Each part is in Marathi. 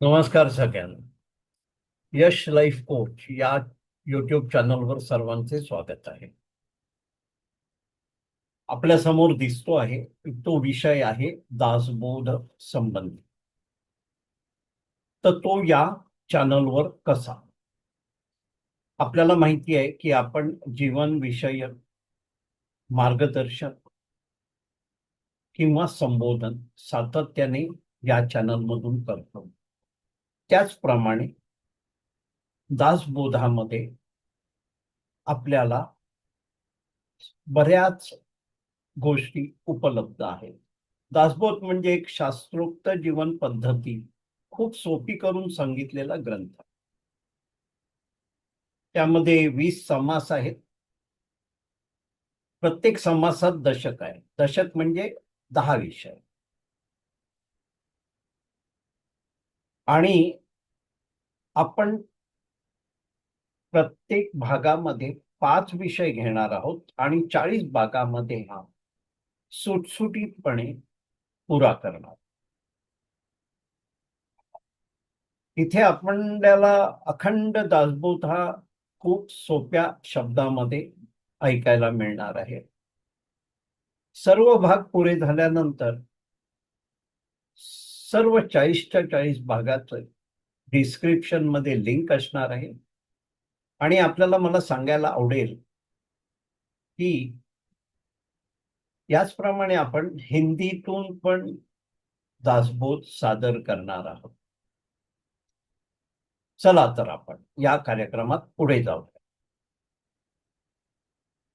नमस्कार सगळ्यांना. यश लाईफ कोच या युट्यूब चॅनलवर सर्वांचे स्वागत आहे. आपल्या समोर दिसतो आहे तो विषय आहे दासबोध संबंधी. तर तो या चॅनलवर कसा? आपल्याला माहिती आहे की आपण जीवन विषयक मार्गदर्शन किंवा संबोधन सातत्याने या चॅनलमधून करतो. त्याचप्रमाणे दासबोधामध्ये आपल्याला बऱ्याच गोष्टी उपलब्ध आहेत. दासबोध म्हणजे एक शास्त्रोक्त जीवन पद्धती खूप सोपी करून सांगितलेला ग्रंथ. त्यामध्ये 20 समास आहेत. प्रत्येक समासात दशक आहे. दशक म्हणजे 10 विषय. आणि आपण प्रत्येक भागामध्ये 5 विषय घेणार आहोत आणि 40 भागामध्ये हा सुटसुटीतपणे पुरा करणार. इथे आपल्याला अखंड दासबोध हा खूप सोप्या शब्दामध्ये ऐकायला मिळणार आहे. सर्व भाग पुरे झाल्यानंतर सर्व 40च्या 40 भागाचं डिस्क्रिप्शन मध्ये लिंक असणार आहे. आणि आपल्याला मला सांगायला आवडेल की याचप्रमाणे आपण हिंदीतून पण दासबोध सादर करणार आहोत. चला तर आपण या कार्यक्रमात पुढे जाऊ.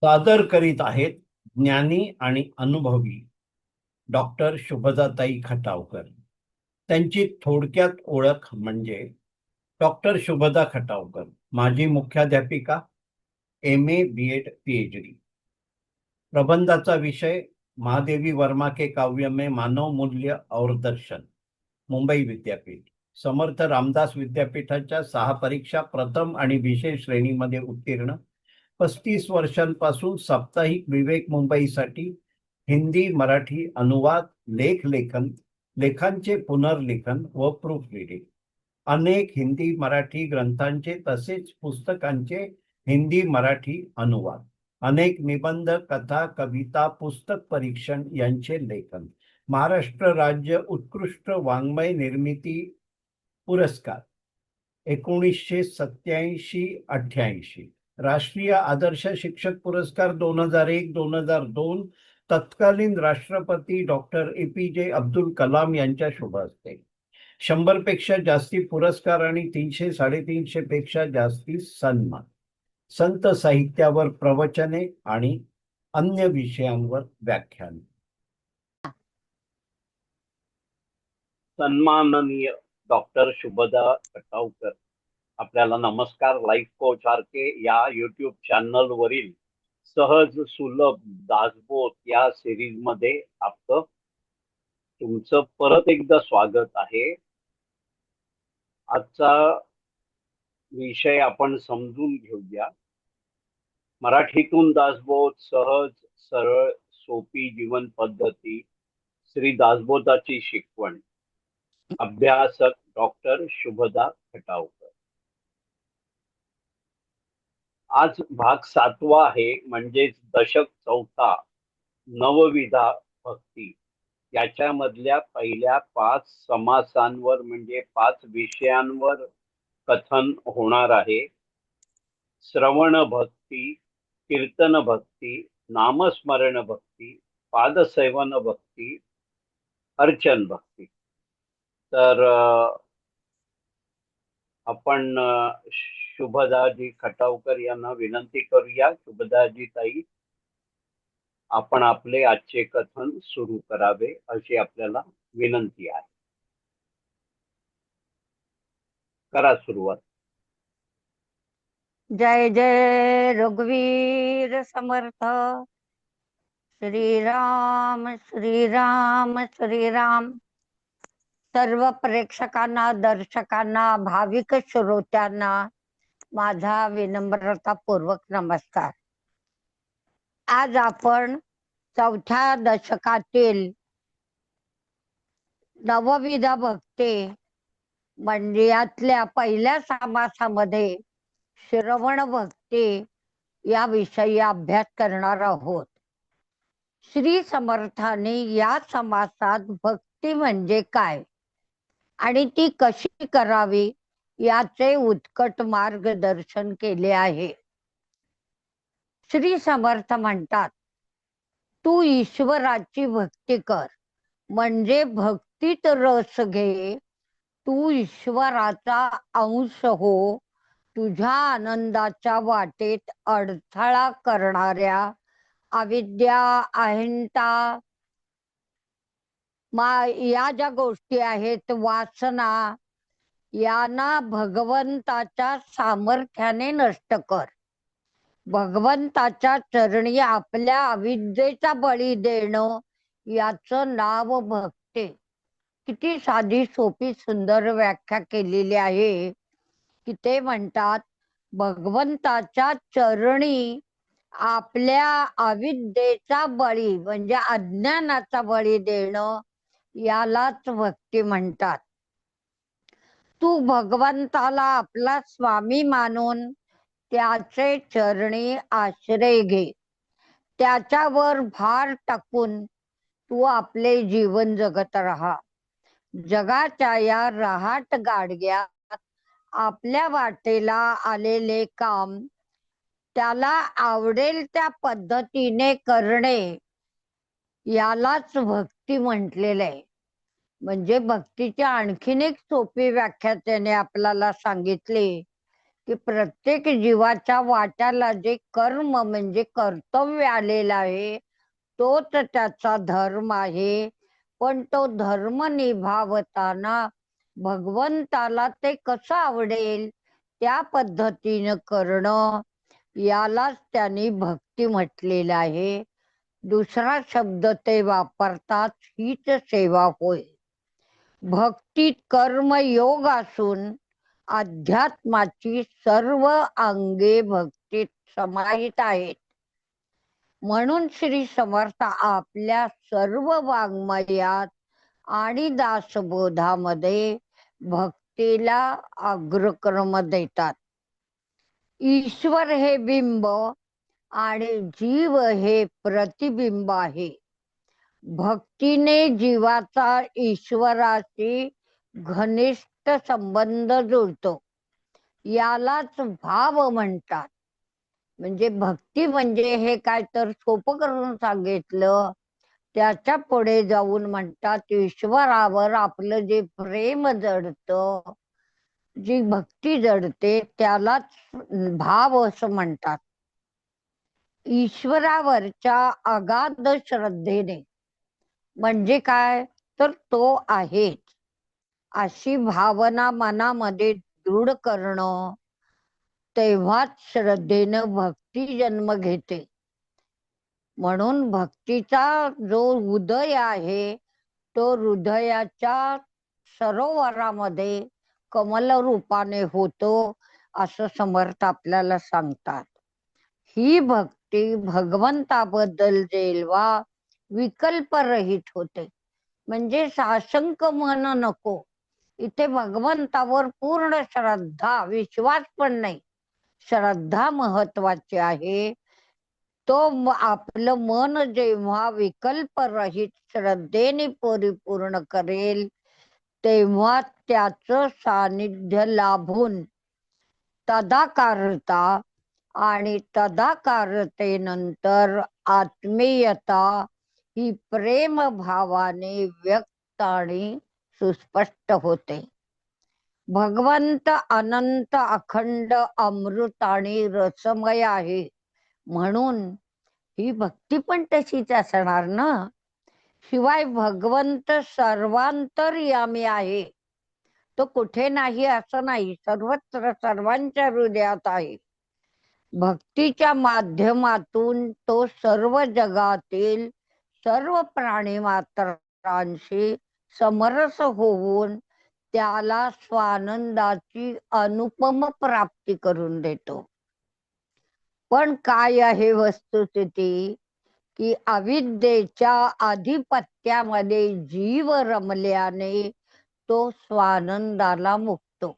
सादर करीत आहेत ज्ञानी आणि अनुभवी डॉक्टर शुभदाताई खटावकर. त्यांची थोडक्यात ओळख म्हणजे डॉक्टर शुभदा खटावकर, माजी मुख्याध्यापिका, MA BEd PhD. प्रबंधाचा विषय महादेवी वर्मा के काव्य में मानव मूल्य और दर्शन, मुंबई विद्यापीठ. समर्थ रामदास विद्यापीठाच्या 6 परीक्षा प्रथम आणि विशेष श्रेणीमध्ये उत्तीर्ण. 35 वर्षांपासून साप्ताहिक विवेक मुंबईसाठी हिंदी मराठी अनुवाद, लेखन, लेखांचे पुनर्लेखन व प्रूफ रिडिंग. अनेक हिंदी मराठी ग्रंथांचे तसेच पुस्तकांचे हिंदी मराठी अनुवाद. अनेक निबंध, कथा, कविता, पुस्तक परीक्षण यांचे लेखन. महाराष्ट्र राज्य उत्कृष्ट वाङ्मय निर्मिती पुरस्कार 1987-88. राष्ट्रीय आदर्श शिक्षक पुरस्कार 2001-2002 तत्कालीन राष्ट्रपती डॉक्टर APJ अब्दुल कलाम यांच्या शुभ हस्ते. 100 पेक्षा जास्ती पुरस्कार आणि 300-350 पेक्षा जास्ती सन्मान. संत साहित्यावर प्रवचने आणि अन्य विषयांवर व्याख्यान. सन्माननीय डॉक्टर शुभदा खटावकर, आपल्याला नमस्कार. लाईफ कोच RK या युट्यूब चॅनल वरील सहज सुलभ दासबोध या सिरीज मध्ये आपलं तुमचं परत एकदा स्वागत आहे. आजचा विषय आपण समजून घेऊया. मराठीतून दासबोध, सहज सरळ सोपी जीवन पद्धती, श्री दासबोधाची शिकवण. अभ्यासक डॉक्टर शुभदा खटावकर. आज भाग 7वा आहे, म्हणजेच दशक 4, नवविधा भक्ती. याच्यामधल्या पहिल्या 5 समासांवर म्हणजे 5 विषयांवर कथन होणार आहे. श्रवण भक्ती, कीर्तन भक्ती, नामस्मरण भक्ती, पादसेवन भक्ती, अर्चन भक्ती. तर आपण शुभदाजी खटावकर यांना विनंती करूया. शुभदाजी ताई, आपण आपले आजचे कथन सुरू करावे अशी आपल्याला विनंती आहे. करा सुरुवात. जय जय रघुवीर समर्थ. श्रीराम श्रीराम श्रीराम. सर्व प्रेक्षकांना, दर्शकांना, भाविक श्रोत्यांना माझा विनम्रतापूर्वक नमस्कार. आज आपण 4थ्या दशकातील नवविधा भक्ती म्हणजे यातल्या पहिल्या समासामध्ये श्रवण भक्ती या विषयी अभ्यास करणार आहोत. श्री समर्थाने या समासात भक्ती म्हणजे काय आणि ती कशी करावी याचे उत्कट मार्गदर्शन केले आहे. श्री समर्थ म्हणतात, तू ईश्वराची भक्ती कर, म्हणजे भक्तीत रस घे. तू ईश्वराचा अंश हो. तुझ्या आनंदाच्या वाटेत अडथळा करणाऱ्या अविद्या, अहिंसा, या ज्या गोष्टी आहेत, वासना, यांना भगवंताच्या सामर्थ्याने नष्ट कर. भगवंताच्या चरणी आपल्या अविद्येचा बळी देणं याचं नाव भक्ती. किती साधी सोपी सुंदर व्याख्या केलेली आहे की ते म्हणतात, भगवंताच्या चरणी आपल्या अविद्येचा बळी म्हणजे अज्ञानाचा बळी देणं यालाच भक्ती म्हणतात. तू भगवंताला आपला स्वामी मानून त्याचे चरणी आश्रय घे. त्याच्यावर भार टाकून तू आपले जीवन जगत राहा. जगाच्या या रहाट गाडग्यात आपल्या वाटेला आलेले काम त्याला आवडेल त्या पद्धतीने करणे यालाच भक्ती म्हटलेलं आहे. म्हणजे भक्तीची आणखीन एक सोपी व्याख्या त्याने आपल्याला सांगितली की प्रत्येक जीवाच्या वाट्याला जे कर्म म्हणजे कर्तव्य आलेला आहे तोच त्याचा धर्म आहे. पण तो धर्म निभावताना भगवंताला ते कसं आवडेल त्या पद्धतीनं करणं यालाच त्यांनी भक्ती म्हटलेलं आहे. दुसरा शब्द ते वापरतात, हीच सेवा होय. भक्तीत कर्मयोग असून अध्यात्माची सर्व अंगे भक्तीत समाहित आहेत. म्हणून श्री समर्थ आपल्या सर्व वाङ्मयात आणि दासबोधामध्ये भक्तीला अग्रक्रम देतात. ईश्वर हे बिंब आणि जीव हे प्रतिबिंब आहे. भक्तीने जीवाचा ईश्वराशी घनिष्ठ संबंध जुळतो. यालाच भाव म्हणतात. म्हणजे भक्ती म्हणजे हे काय तर सोपं करून सांगितलं. त्याच्या पुढे जाऊन म्हणतात, ईश्वरावर आपलं जे प्रेम जडतं, जी भक्ती जडते त्यालाच भाव असं म्हणतात. ईश्वरावरच्या अगाध श्रद्धेने म्हणजे काय तर तो आहेच अशी भावना मनामध्ये दृढ करणं, तेव्हाच श्रद्धेनं भक्ती जन्म घेते. म्हणून भक्तीचा जो उदय आहे तो हृदयाच्या सरोवरामध्ये कमल रूपाने होतो असं समर्थ आपल्याला सांगतात. ही भक्ती भगवंताबद्दल जेव्हा विकल्परहित होते, म्हणजे साशंक मन नको, इथे भगवंतावर पूर्ण श्रद्धा, विश्वास पण नाही, श्रद्धा महत्वाची आहे. तो आपलं मन जेव्हा विकल्परहित श्रद्धेने परिपूर्ण करेल तेव्हा त्याचं सानिध्य लाभून तदाकारता आणि तदाकारतेनंतर आत्मीयता ही प्रेम भावाने व्यक्त आणि सुस्पष्ट होते. भगवंत अनंत अखंड अमृत आणि रसमय आहे. म्हणून ही भक्ती पण तशीच असणार ना. शिवाय भगवंत सर्वांतर्यामी आहे. तो कुठे नाही असं नाही, सर्वत्र सर्वांच्या हृदयात आहे. भक्तीच्या माध्यमातून तो सर्व जगातील सर्व प्राणी मात्रांशी समरस होऊन त्याला स्वानंदाची अनुपम प्राप्ती करून देतो. पण काय आहे वस्तुस्थिती की अविद्येच्या आधिपत्यामध्ये जीव रमल्याने तो स्वानंदाला मुक्तो.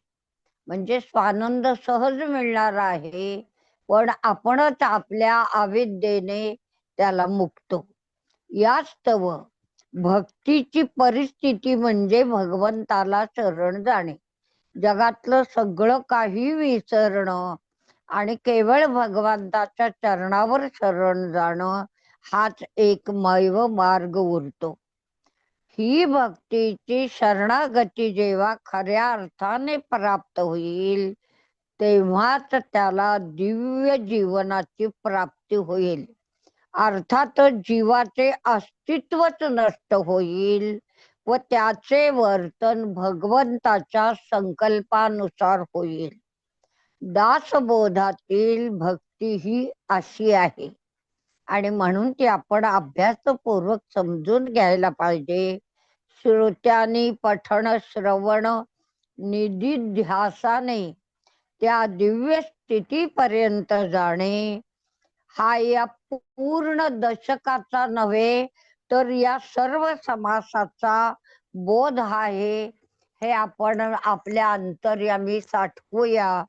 म्हणजे स्वानंद सहज मिळणार आहे, पण आपणच आपल्या अविद्येने त्याला मुक्तो. यास्तव भक्तीची परिस्थिती म्हणजे भगवंताला शरण जाणे, जगातलं सगळं काही विसरणं आणि केवळ भगवंताच्या चरणावर शरण जाणं, हाच एकमेव मार्ग उरतो. ही भक्तीची शरणागती जेव्हा खऱ्या अर्थाने प्राप्त होईल, तेव्हाच त्याला दिव्य जीवनाची प्राप्ती होईल. अर्थातच जीवाचे अस्तित्वच नष्ट होईल व त्याचे वर्तन भगवंताच्या संकल्पानुसार होईल. दासबोधातील भक्ती ही अशी आहे आणि म्हणून ती आपण अभ्यासपूर्वक समजून घ्यायला पाहिजे. श्रोत्यांनी पठण श्रवण निधिध्यासाने त्या दिव्य स्थितीपर्यंत जाणे, हा या पूर्ण दशकाचा नव्हे तर या सर्व समासाचा बोध आहे. हे आपण आपल्या अंतर्यामी साठवूया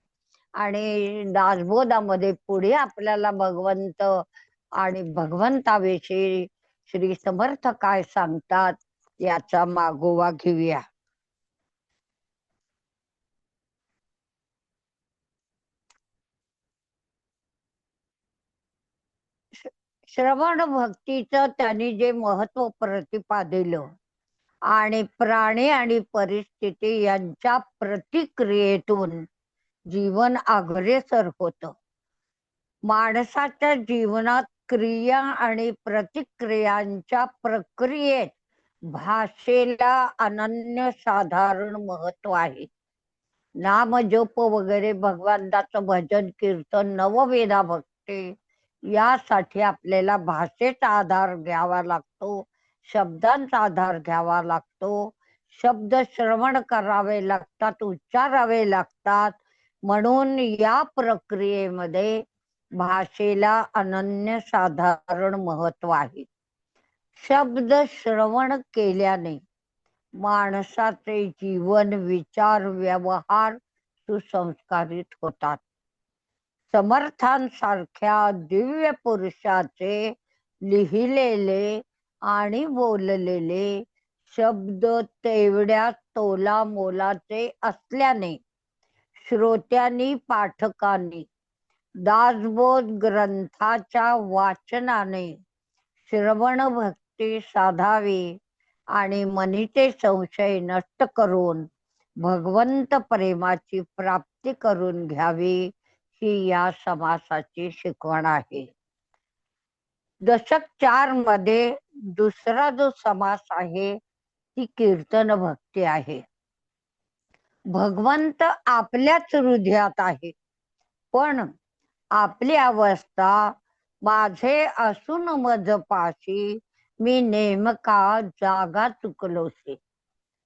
आणि दासबोधामध्ये पुढे आपल्याला भगवंत आणि भगवंताविषयी श्री समर्थ काय सांगतात याचा मागोवा घेऊया. श्रवण भक्तीचं त्यांनी जे महत्व प्रतिपादिलं आणि प्राणी आणि परिस्थिती यांच्या प्रतिक्रियेतून जीवन अग्रेसर होतं. माणसाच्या जीवनात क्रिया आणि प्रतिक्रियांच्या प्रक्रियेत भाषेला अनन्यसाधारण महत्व आहे. नाम जप वगैरे भगवंताचं भजन कीर्तन नववेदा भक्ती यासाठी आपल्याला भाषेचा आधार घ्यावा लागतो, शब्दांचा आधार घ्यावा लागतो, शब्द श्रवण करावे लागतात, उच्चारावे लागतात. म्हणून या प्रक्रियेमध्ये भाषेला अनन्यसाधारण महत्व आहे. शब्द श्रवण केल्याने माणसाचे जीवन विचार व्यवहार सुसंस्कारित होतात. समर्थांसारख्या दिव्य पुरुषाचे लिहिलेले आणि बोललेले शब्द तेवढ्या तोला मोलाचे असल्याने श्रोत्यांनी पाठकांनी दासबोध ग्रंथाच्या वाचनाने श्रवण भक्ती साधावी आणि मनीचे संशय नष्ट करून भगवंत प्रेमाची प्राप्ती करून घ्यावी, ही या समासाची शिकवण आहे. दशक 4 मध्ये दुसरा जो समास आहे ती कीर्तन भक्ती आहे. भगवंत आपल्याच हृदयात आहे, पण आपली अवस्था माझे असून मज पाशी मी नेमका जागा चुकलोसे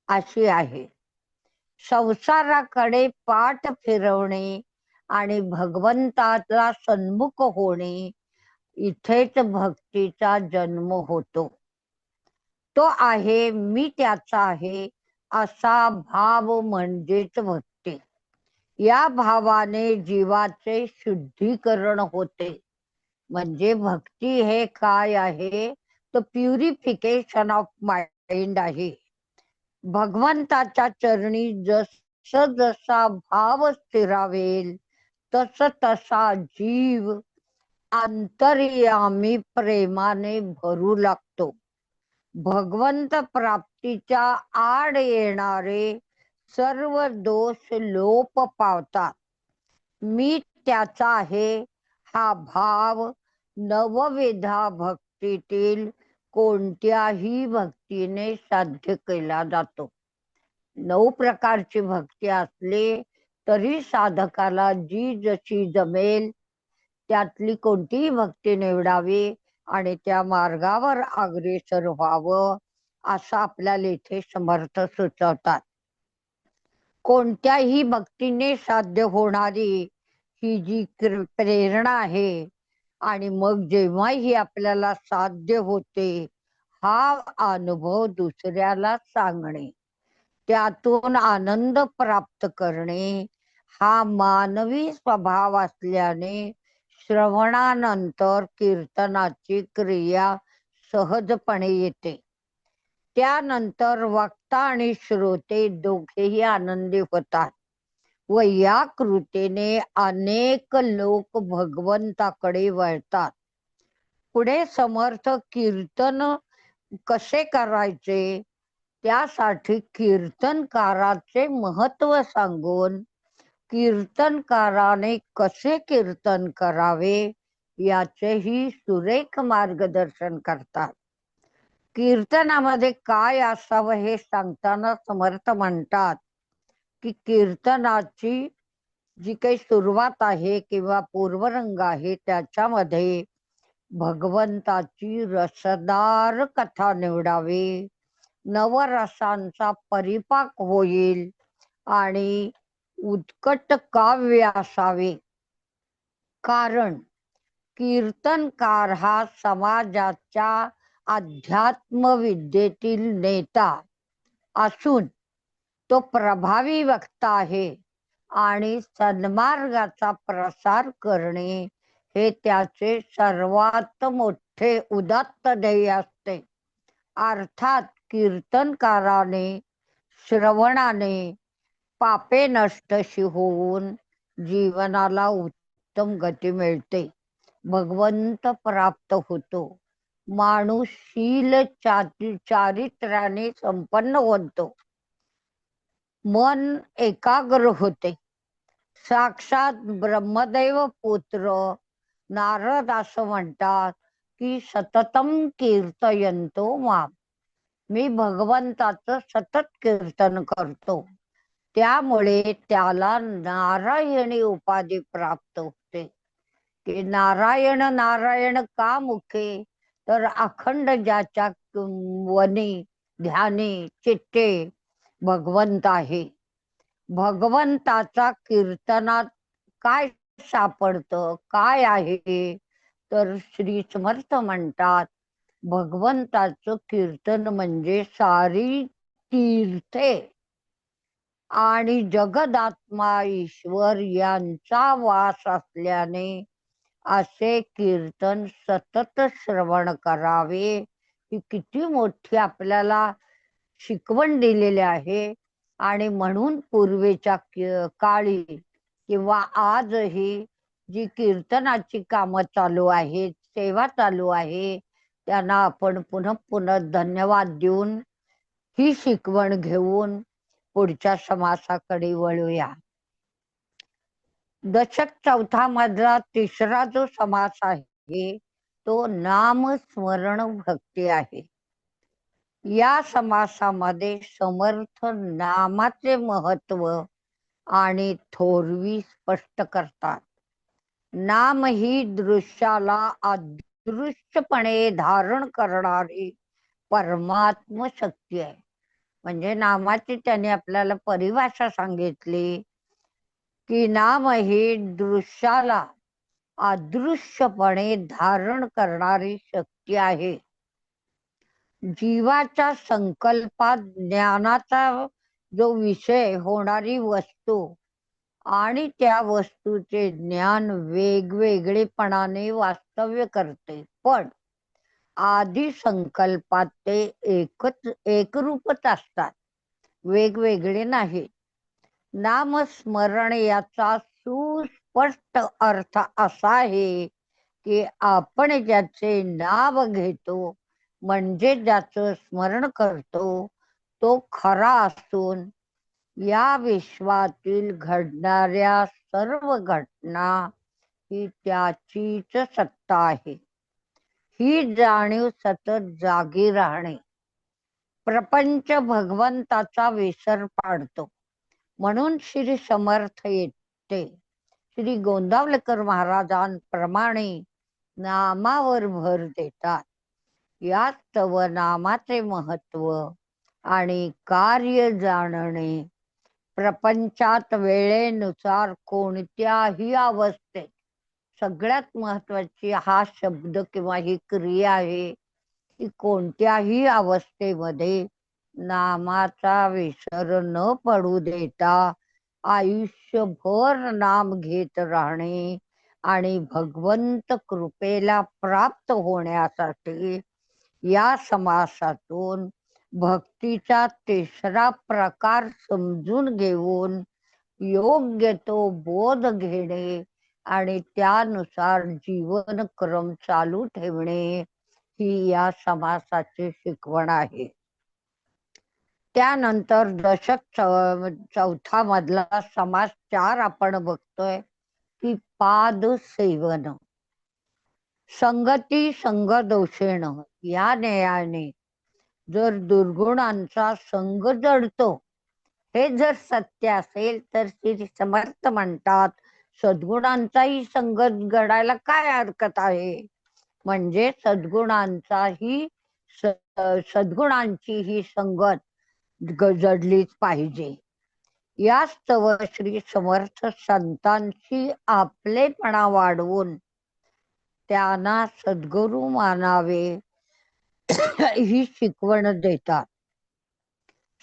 अशी आहे. संसाराकडे पाठ फिरवणे आणि भगवंताला सन्मुख होणे, इथेच भक्तीचा जन्म होतो. तो आहे मी त्याचा आहे असा भाव म्हणजेच भक्ती. या भावाने जीवाचे शुद्धीकरण होते. म्हणजे भक्ती हे काय आहे तर प्युरिफिकेशन ऑफ माइंड आहे. भगवंताच्या चरणी जसा भाव स्थिरावेल तस तसा जीव अंतर्यामी प्रेमाने भरू लागतो. भगवंत प्राप्तीच्या आड येणारे सर्व दोष लोप पावतात. मी त्याचा आहे हा भाव नवविधा भक्तीतील कोणत्याही भक्तीने साध्य केला जातो. 9 प्रकारची भक्ती असली तरी साधकाला जी जशी जमेल त्यातली कोणतीही भक्ती निवडावी आणि त्या मार्गावर अग्रेसर व्हावं असं आपल्याला इथे समर्थ सुचवतात. कोणत्याही भक्तीने साध्य होणारी ही जी प्रेरणा आहे आणि मग जेव्हा ही आपल्याला साध्य होते हा अनुभव दुसऱ्याला सांगणे, त्यातून आनंद प्राप्त करणे हा मानवी स्वभाव असल्याने श्रवणानंतर कीर्तनाची क्रिया सहजपणे येते. त्यानंतर वक्ता आणि श्रोते दोघेही आनंदी होतात व या कृतीने अनेक लोक भगवंताकडे वळतात. पुढे समर्थ कीर्तन कसे करायचे त्यासाठी कीर्तनकाराचे महत्व सांगून कीर्तनकाराने कसे कीर्तन करावे याचेही सुरेख मार्गदर्शन करतात. कीर्तनामध्ये काय असावं हे सांगताना समर्थ म्हणतात की कीर्तनाची जी काही सुरुवात आहे किंवा पूर्वरंग आहे त्याच्यामध्ये भगवंताची रसदार कथा निवडावी, नवरसांचा परिपाक होईल आणि उत्कट काव्य असावे. कारण कीर्तनकार हा समाजाच्या अध्यात्म विद्येतील नेता असून तो प्रभावी वक्ता आहे आणि सन्मार्गाचा प्रसार करणे हे त्याचे सर्वात मोठे उदात्त ध्येय असते. अर्थात कीर्तनकाराने श्रवणाने पापे नष्टशी होऊन जीवनाला उत्तम गती मिळते, भगवंत प्राप्त होतो, माणूस शील चारित्र्याने संपन्न होतो, मन एकाग्र होते. साक्षात ब्रह्मदेव पुत्र नारद असं म्हणतात की सततम कीर्तयंतो माम, मी भगवंताचं सतत कीर्तन करतो. त्यामुळे त्याला नारायणी उपाधी प्राप्त होते. की नारायण नारायण का मुखे, तर अखंड ज्याच्या वनी ध्यानी चित्ते भगवंत आहे. भगवंताचा कीर्तनात काय सापडतं, काय आहे, तर श्री समर्थ म्हणतात भगवंताचं कीर्तन म्हणजे सारी तीर्थे आणि जगदात्मा ईश्वर यांचा वास असल्याने असे कीर्तन सतत श्रवण करावे. ही किती मोठी आपल्याला शिकवण दिलेली आहे. आणि म्हणून पूर्वीच्या काळी किंवा आजही जी कीर्तनाची कामं चालू आहेत, सेवा चालू आहे, त्यांना आपण पुन्हा पुन्हा धन्यवाद देऊन ही शिकवण घेऊन पुढच्या समासाकडे वळूया. दशक चौथा मधला तिसरा जो समास आहे तो नामस्मरण भक्ती आहे. या समासामध्ये समर्थ नामाचे महत्व आणि थोरवी स्पष्ट करतात. नाम ही दृश्याला अदृश्यपणे धारण करणारी परमात्म शक्ती आहे. म्हणजे नामाची त्याने आपल्याला परिभाषा सांगितली की नाम ही दृश्याला अदृश्यपणे धारण करणारी शक्ती आहे. जीवाच्या संकल्पात ज्ञानाचा जो विषय होणारी वस्तू आणि त्या वस्तूचे ज्ञान वेगवेगळेपणाने वास्तव्य करते, पण आधी संकल्पात ते एकरूपच असतात, वेगवेगळे नाही. नामस्मरण याचा सुस्पष्ट अर्थ असा आहे की आपण ज्याचे नाव घेतो म्हणजे ज्याचं स्मरण करतो तो खरा असून या विश्वातील घडणाऱ्या सर्व घटना ही त्याचीच सत्ता आहे. ही जाणीव सतत जागी राहणे. प्रपंच भगवंताचा विसर पाडतो. म्हणून श्री समर्थ येते श्री गोंदावलेकर महाराजांप्रमाणे नामावर भर देतात. यात तव नामाचे महत्व आणि कार्य जाणणे. प्रपंचात वेळेनुसार कोणत्याही अवस्थेत सगळ्यात महत्वाची हा शब्द किंवा ही क्रिया आहे की कोणत्याही अवस्थेमध्ये नामाचा विसर न पडू देता आयुष्यभर नाम घेत राहणे आणि भगवंत कृपेला प्राप्त होण्यासाठी या समासातून भक्तीचा तिसरा प्रकार समजून घेऊन योग्य तो बोध घेणे आणि त्यानुसार जीवनक्रम चालू ठेवणे ही या समासाची शिकवण आहे. त्यानंतर चौथा मधला समास 4 आपण बघतोय की पाद सेवन. संगती संग दोषेण या न्यायाने जर दुर्गुणांचा संग जडतो हे जर सत्य असेल तर श्री समर्थ म्हणतात सद्गुणांचाही संगत घडायला काय हरकत आहे. म्हणजे सद्गुणांची ही संगत जडलीच पाहिजे. यास्तव श्री समर्थ संतांशी आपलेपणा वाढवून त्यांना सद्गुरू मानावे ही शिकवण देतात.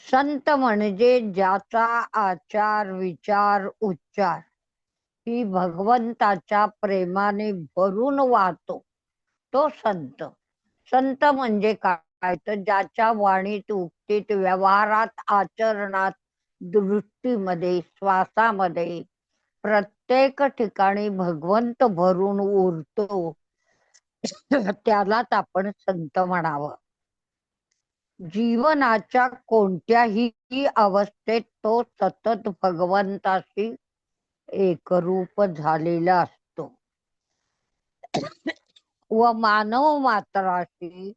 संत म्हणजे ज्याचा आचार विचार उच्चार ही भगवंताच्या प्रेमाने भरून वाहतो तो संत. संत म्हणजे काय तर ज्याच्या वाणीत उक्तीत व्यवहारात आचरणात दृष्टीमध्ये श्वासामध्ये प्रत्येक ठिकाणी भगवंत भरून उरतो त्यालाच आपण संत म्हणावं. जीवनाच्या कोणत्याही अवस्थेत तो सतत भगवंताशी एकरूप झालेला असतो व मानव मात्राशी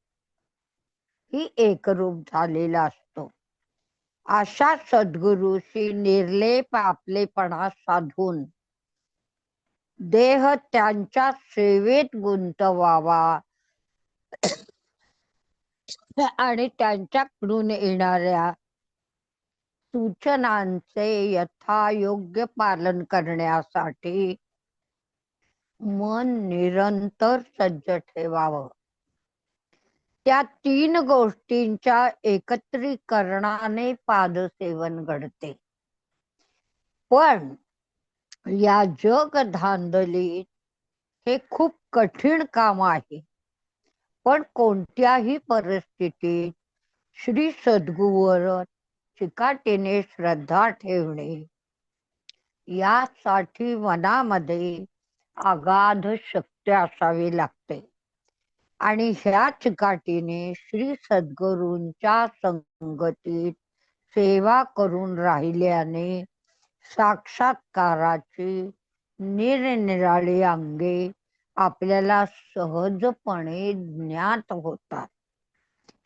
ही एकरूप झालेला असतो. अशा सद्गुरूशी निर्लेप आपलेपणा साधून देह त्यांच्या सेवेत गुंतवावा आणि त्यांच्याकडून येणाऱ्या सूचनांचे यथायोग्य पालन करण्यासाठी मन निरंतर सज्ज ठेवावं. त्या 3 गोष्टींच्या एकत्रीकरणाने पादसेवन घडते. पण या जग धांदलीत हे खूप कठीण काम आहे. पण कोणत्याही परिस्थितीत श्री सद्गुरूवर चिकाटीने श्रद्धा ठेवणे यासाठी मनामध्ये अगाध शक्ती असावी लागते. आणि ह्या चिकाटीने श्री सद्गुरूंच्या संगतीत सेवा करून राहिल्याने साक्षात्काराची निरनिराळी अंगे आपल्याला सहजपणे ज्ञात होतात.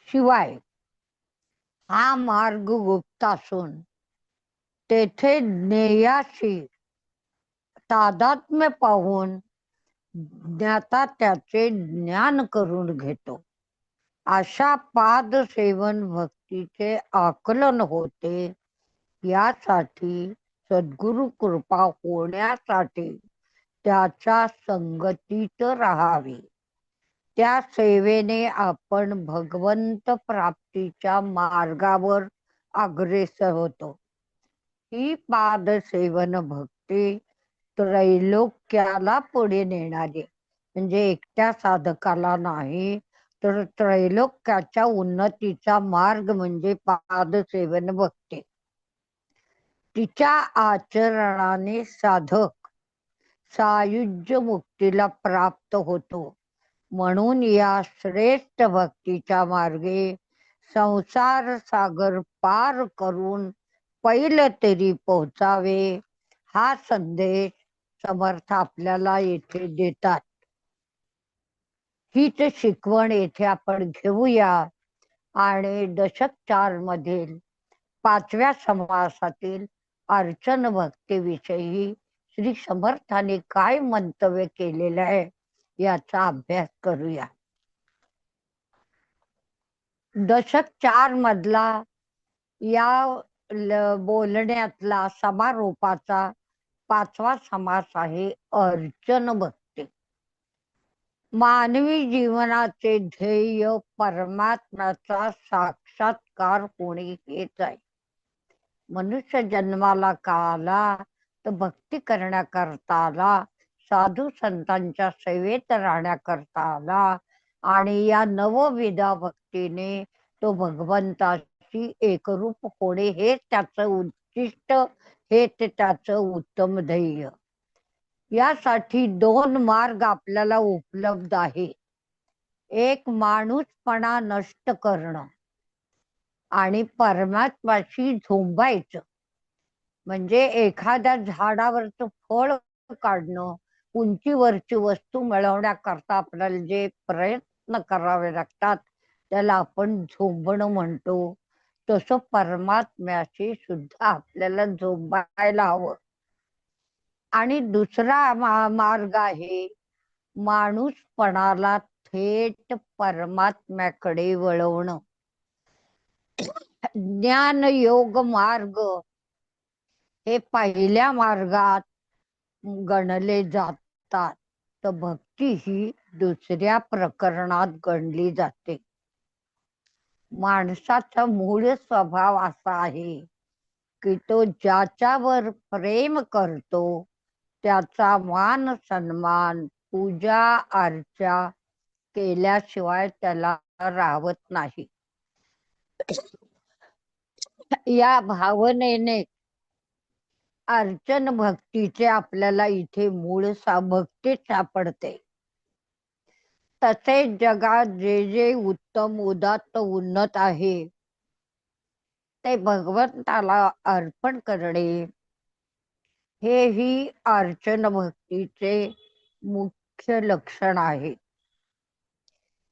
शिवाय हा मार्ग गुप्त असून तेथे ज्ञेयाशी तादात्म्य पाहून ज्ञाता त्याचे ज्ञान करून घेतो. अशा पादसेवन भक्तीचे आकलन होते. यासाठी सद्गुरु कृपा होण्यासाठी त्याच्या संगतीत राहावे. त्या सेवेने आपण भगवंत प्राप्तीच्या मार्गावर अग्रेसर होतो. ही पादसेवन भक्ती त्रैलोक्याला पुढे नेणारी म्हणजे एकट्या साधकाला नाही तर त्रैलोक्याच्या उन्नतीचा मार्ग म्हणजे पादसेवन भक्ती. तिच्या आचरणाने साधक सायुज्य मुक्तीला प्राप्त होतो. म्हणून या श्रेष्ठ भक्तीच्या मार्गे संसार सागर पार करून पहिलं तरी पोहोचावे हा संदेश समर्थ आपल्याला येथे देतात. हीच शिकवण येथे आपण घेऊया आणि दशक 4 मधील 5व्या समासातील अर्चन भक्तीविषयी श्री समर्थाने काय मंतव्य केलेलं आहे याचा अभ्यास करूया. दशक 4 मधला या बोलण्यातला समारोपाचा 5वा समास आहे अर्चन भक्ती. मानवी जीवनाचे ध्येय परमात्म्याचा साक्षात्कार होणे हेच आहे. मनुष्य जन्माला का आला तर भक्ती करण्याकरता आला, साधू संतांच्या सेवेत राहण्याकरता आला आणि या नवविधा भक्तीने तो भगवंताशी एकरूप होणे हे त्याचं उद्दिष्ट, हे त्याचं उत्तम ध्येय. यासाठी दोन मार्ग आपल्याला उपलब्ध आहे. एक माणूसपणा नष्ट करणं आणि परमात्म्याशी झोंबायचं. म्हणजे एखाद्या झाडावरचं फळ काढणं, उंचीवरची वस्तू मिळवण्याकरता आपल्याला जे प्रयत्न करावे लागतात त्याला आपण झोंबणं म्हणतो. तसं परमात्म्याशी सुद्धा आपल्याला झोंबायला हवं. आणि दुसरा मार्ग आहे माणूसपणाला थेट परमात्म्याकडे वळवणं. ज्ञान योग मार्ग हे पहिल्या मार्गात गणले जातात, तर भक्ती ही दुसऱ्या प्रकरणात गणली जाते. माणसाचा मूळ स्वभाव असा आहे की तो ज्याच्यावर प्रेम करतो त्याचा मान सन्मान, पूजा अर्चा केल्याशिवाय त्याला राहत नाही. या भावनेने अर्चन भक्तीचे आपल्याला इथे मूळ भक्ती सापडते. तसेच जगात जे जे उत्तम उदात्त उन्नत आहे ते भगवंताला अर्पण करणे हे ही अर्चन भक्तीचे मुख्य लक्षण आहे.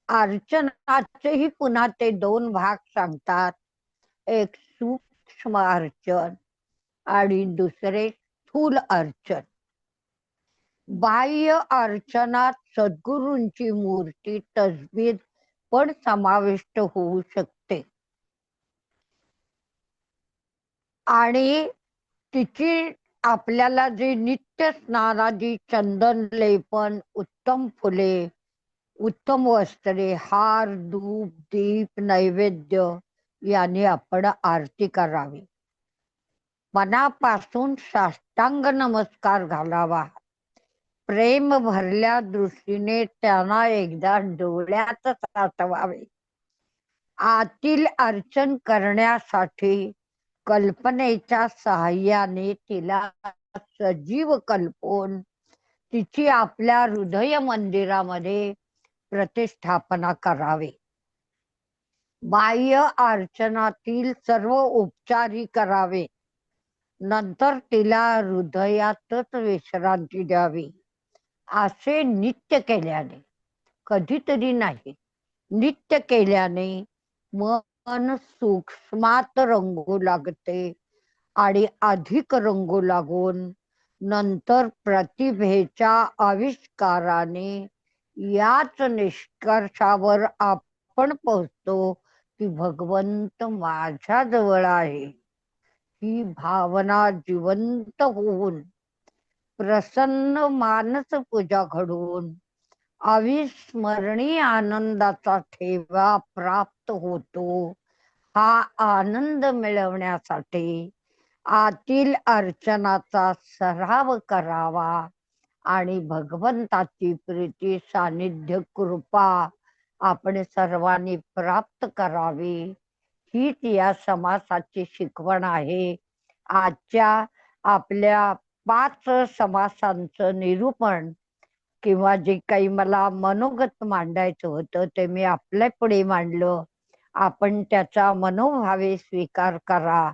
अर्चनाचेही पुन्हा ते दोन भाग सांगतात. एक सूक्ष्म अर्चन आणि दुसरे स्थूल अर्चन. बाह्य अर्चनात सद्गुरूंची मूर्ती, तसबीर पण समाविष्ट होऊ शकते आणि तिची आपल्याला जी नित्य स्नानादी चंदन लेपन, उत्तम फुले, उत्तम वस्त्रे, हार, धूप, दीप, नैवेद्य याने आपण आरती करावी. मनापासून साष्टांग नमस्कार घालावा. प्रेम भरल्या दृष्टीने त्यांना एकदा डोळ्यात साठवावे. आतील अर्चन करण्यासाठी कल्पनेच्या सहाय्याने तिला सजीव कल्पून तिची आपल्या हृदय मंदिरामध्ये प्रतिष्ठापना करावे. बाह्य अर्चनातील सर्व उपचारही करावे. नंतर तिला हृदयातच विश्रांती द्यावी. असे नित्य केल्याने, कधीतरी नाही, नित्य केल्याने मन सूक्ष्मात रंगू लागते आणि अधिक रंगू लागून नंतर प्रतिभेच्या आविष्काराने याच निष्कर्षावर आपण पोहोचतो की भगवंत माझ्या जवळ आहे. ही भावना जिवंत होऊन प्रसन्न मानस पूजा घडून अविस्मरणीय आनंदाचा ठेवा प्राप्त होतो. हा आनंद मिळवण्यासाठी आतील अर्चनाचा सराव करावा आणि भगवंताची प्रीती, सानिध्य, कृपा आपण सर्वांनी प्राप्त करावी. हीच या समासाची शिकवण आहे. आजच्या आपल्या 5 समासांचं निरूपण किंवा जे काही मला मनोगत मांडायचं होतं ते मी आपल्या पुढे मांडलं. आपण त्याचा मनोभावे स्वीकार करा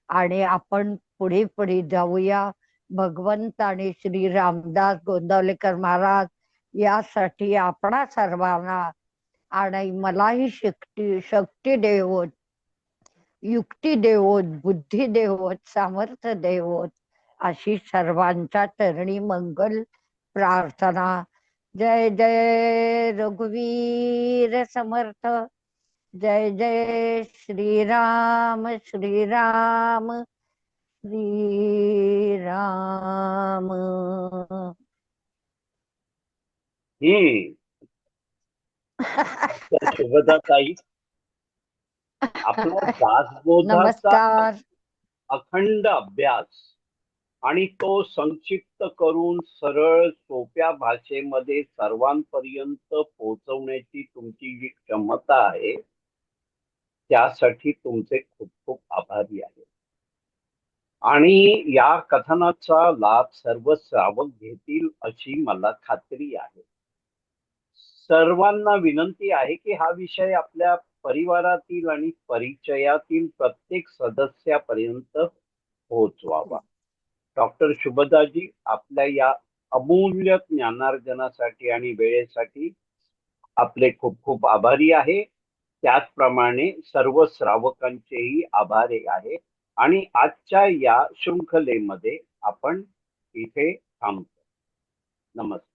आणि आपण पुढे पुढे जाऊया. भगवंत आणि श्री रामदास गोंदवलेकर महाराज यासाठी आपणा सर्वांना आणि मलाही शक्ती देवोत, युक्ती देवोत, बुद्धी देवोत, सामर्थ्य देवोत अशी सर्वांच्या चरणी मंगल प्रार्थना. जय जय रघुवीर समर्थ. जय जय श्रीराम श्रीराम श्रीराम. तर शुभदा ताई, आपला दासबोधाचा नमस्कार. अखंड अभ्यास आणि तो संक्षिप्त करून सरळ सोप्या भाषेमध्ये सर्वांपर्यंत पोहोचवण्याची तुमची जी क्षमता आहे त्यासाठी तुमचे खूप खूप आभारी आहे. आणि या कथनाचा लाभ सर्व श्रावक घेतील अशी मला खात्री आहे. सर्वांना विनंती आहे की हा विषय आपल्या परिवारातील आणि परिचयातील प्रत्येक सदस्यापर्यंत पोहोचवावा. डॉक्टर शुभदाजी, आपल्या या अमूल्य ज्ञानार्जनासाठी आणि वेळेसाठी आपले खूप खूप आभारी आहे. त्याचप्रमाणे सर्व श्रावकांचेही आभारी आहे. आणि आजच्या या शृंखलेमध्ये आपण इथे थांबतो. नमस्कार.